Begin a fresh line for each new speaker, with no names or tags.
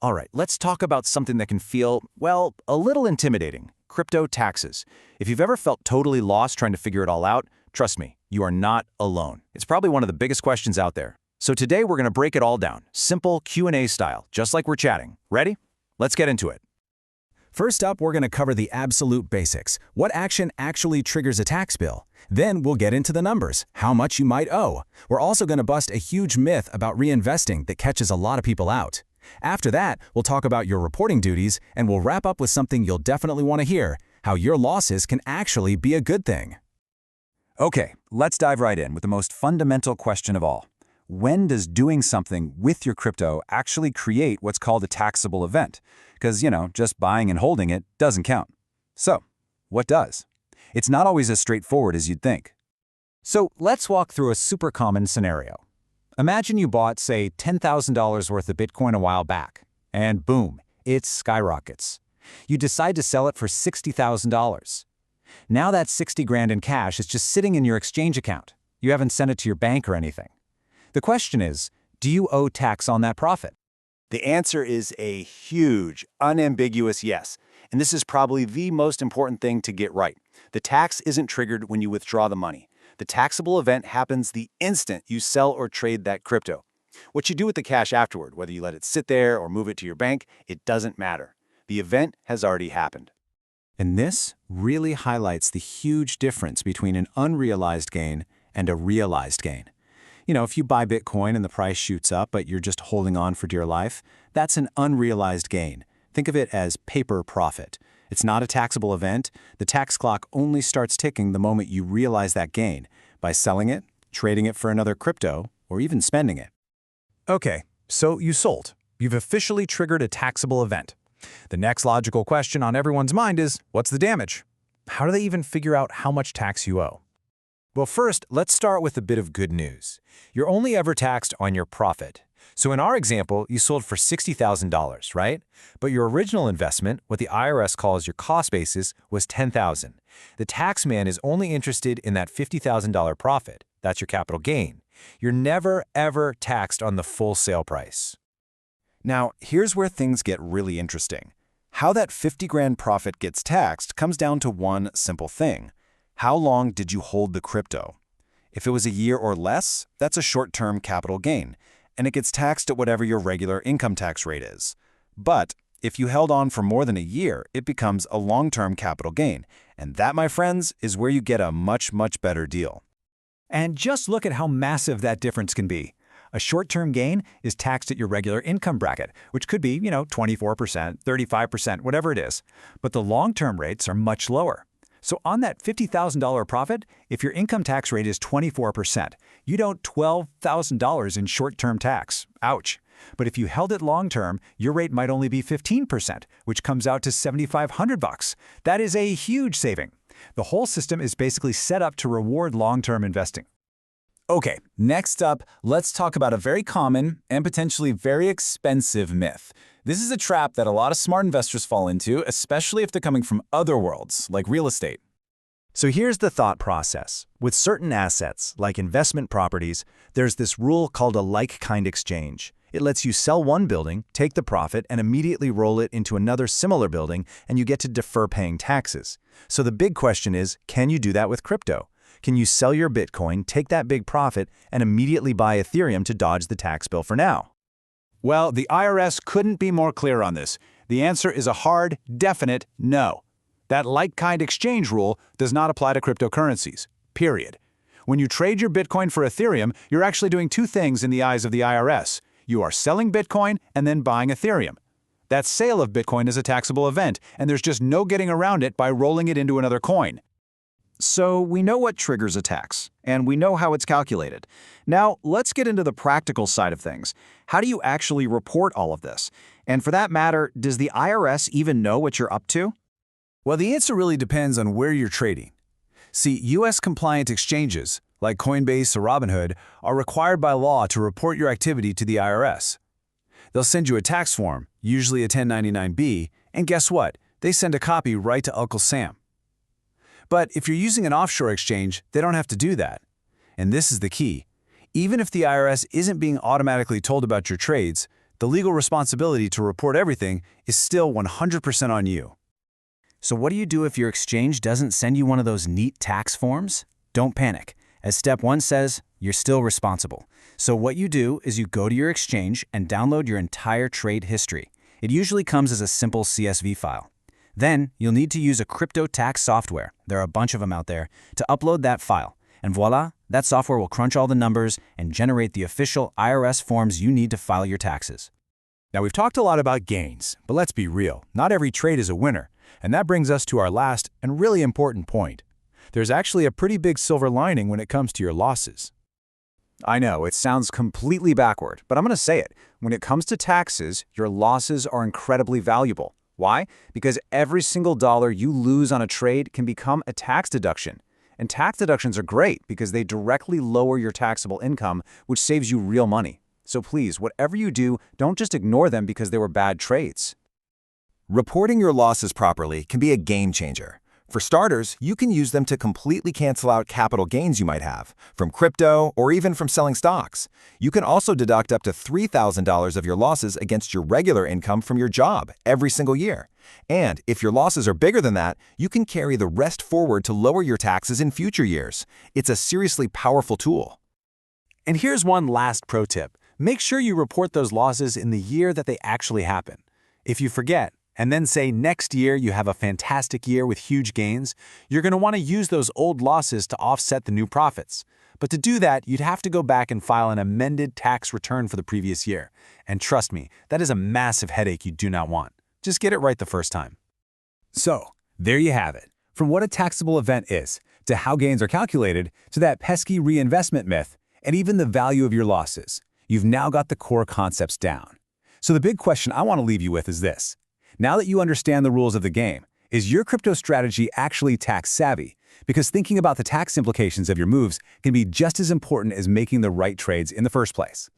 All right, let's talk about something that can feel, well, a little intimidating: crypto taxes. If you've ever felt totally lost trying to figure it all out, trust me, you are not alone. It's probably one of the biggest questions out there. So today we're going to break it all down, simple Q&A style, just like we're chatting. Ready? Let's get into it.
First up, we're going to cover the absolute basics. What action actually triggers a tax bill? Then we'll get into the numbers, how much you might owe. We're also going to bust a huge myth about reinvesting that catches a lot of people out. After that, we'll talk about your reporting duties, and we'll wrap up with something you'll definitely want to hear: how your losses can actually be a good thing.
Okay, let's dive right in with the most fundamental question of all. When does doing something with your crypto actually create what's called a taxable event? Because, just buying and holding it doesn't count. So, what does? It's not always as straightforward as you'd think. So, let's walk through a super common scenario. Imagine you bought, say, $10,000 worth of Bitcoin a while back, and boom, it skyrockets. You decide to sell it for $60,000. Now that 60 grand in cash is just sitting in your exchange account. You haven't sent it to your bank or anything. The question is, do you owe tax on that profit?
The answer is a huge, unambiguous yes. And this is probably the most important thing to get right. The tax isn't triggered when you withdraw the money. The taxable event happens the instant you sell or trade that crypto. What you do with the cash afterward, whether you let it sit there or move it to your bank, it doesn't matter. The event has already happened.
And this really highlights the huge difference between an unrealized gain and a realized gain. If you buy Bitcoin and the price shoots up, but you're just holding on for dear life, that's an unrealized gain. Think of it as paper profit. It's not a taxable event. The tax clock only starts ticking the moment you realize that gain by selling it, trading it for another crypto, or even spending it.
Okay, so you sold. You've officially triggered a taxable event. The next logical question on everyone's mind is, what's the damage? How do they even figure out how much tax you owe? Well, first, let's start with a bit of good news. You're only ever taxed on your profit. So in our example, you sold for $60,000, right? But your original investment, what the IRS calls your cost basis, was $10,000. The tax man is only interested in that $50,000 profit. That's your capital gain. You're never, ever taxed on the full sale price.
Now, here's where things get really interesting. How that 50 grand profit gets taxed comes down to one simple thing. How long did you hold the crypto? If it was a year or less, that's a short-term capital gain, and it gets taxed at whatever your regular income tax rate is. But if you held on for more than a year, it becomes a long-term capital gain, and that, my friends, is where you get a much, much better deal.
And just look at how massive that difference can be. A short-term gain is taxed at your regular income bracket, which could be, 24%, 35%, whatever it is. But the long-term rates are much lower. So on that $50,000 profit, if your income tax rate is 24%, you'd owe $12,000 in short-term tax. Ouch. But if you held it long-term, your rate might only be 15%, which comes out to $7,500. That is a huge saving. The whole system is basically set up to reward long-term investing.
Okay, next up, let's talk about a very common and potentially very expensive myth. This is a trap that a lot of smart investors fall into, especially if they're coming from other worlds, like real estate.
So here's the thought process. With certain assets, like investment properties, there's this rule called a like-kind exchange. It lets you sell one building, take the profit, and immediately roll it into another similar building, and you get to defer paying taxes. So the big question is, can you do that with crypto? Can you sell your Bitcoin, take that big profit, and immediately buy Ethereum to dodge the tax bill for now?
Well, the IRS couldn't be more clear on this. The answer is a hard, definite no. That like-kind exchange rule does not apply to cryptocurrencies, period. When you trade your Bitcoin for Ethereum, you're actually doing two things in the eyes of the IRS. You are selling Bitcoin and then buying Ethereum. That sale of Bitcoin is a taxable event, and there's just no getting around it by rolling it into another coin.
So we know what triggers a tax, and we know how it's calculated. Now, let's get into the practical side of things. How do you actually report all of this? And for that matter, does the IRS even know what you're up to?
Well, the answer really depends on where you're trading. See, U.S.-compliant exchanges, like Coinbase or Robinhood, are required by law to report your activity to the IRS. They'll send you a tax form, usually a 1099-B, and guess what? They send a copy right to Uncle Sam. But if you're using an offshore exchange, they don't have to do that. And this is the key. Even if the IRS isn't being automatically told about your trades, the legal responsibility to report everything is still 100% on you.
So what do you do if your exchange doesn't send you one of those neat tax forms? Don't panic. As step 1 says, you're still responsible. So what you do is you go to your exchange and download your entire trade history. It usually comes as a simple CSV file. Then you'll need to use a crypto tax software, there are a bunch of them out there, to upload that file. And voila, that software will crunch all the numbers and generate the official IRS forms you need to file your taxes.
Now, we've talked a lot about gains, but let's be real. Not every trade is a winner. And that brings us to our last and really important point. There's actually a pretty big silver lining when it comes to your losses.
I know, it sounds completely backward, but I'm going to say it. When it comes to taxes, your losses are incredibly valuable. Why? Because every single dollar you lose on a trade can become a tax deduction. And tax deductions are great because they directly lower your taxable income, which saves you real money. So please, whatever you do, don't just ignore them because they were bad trades.
Reporting your losses properly can be a game changer. For starters, you can use them to completely cancel out capital gains you might have, from crypto or even from selling stocks. You can also deduct up to $3,000 of your losses against your regular income from your job every single year. And if your losses are bigger than that, you can carry the rest forward to lower your taxes in future years. It's a seriously powerful tool.
And here's one last pro tip. Make sure you report those losses in the year that they actually happen. If you forget, and then say next year you have a fantastic year with huge gains, you're going to want to use those old losses to offset the new profits. But to do that, you'd have to go back and file an amended tax return for the previous year. And trust me, that is a massive headache you do not want. Just get it right the first time.
So, there you have it. From what a taxable event is, to how gains are calculated, to that pesky reinvestment myth, and even the value of your losses, you've now got the core concepts down. So the big question I want to leave you with is this. Now that you understand the rules of the game, is your crypto strategy actually tax savvy? Because thinking about the tax implications of your moves can be just as important as making the right trades in the first place.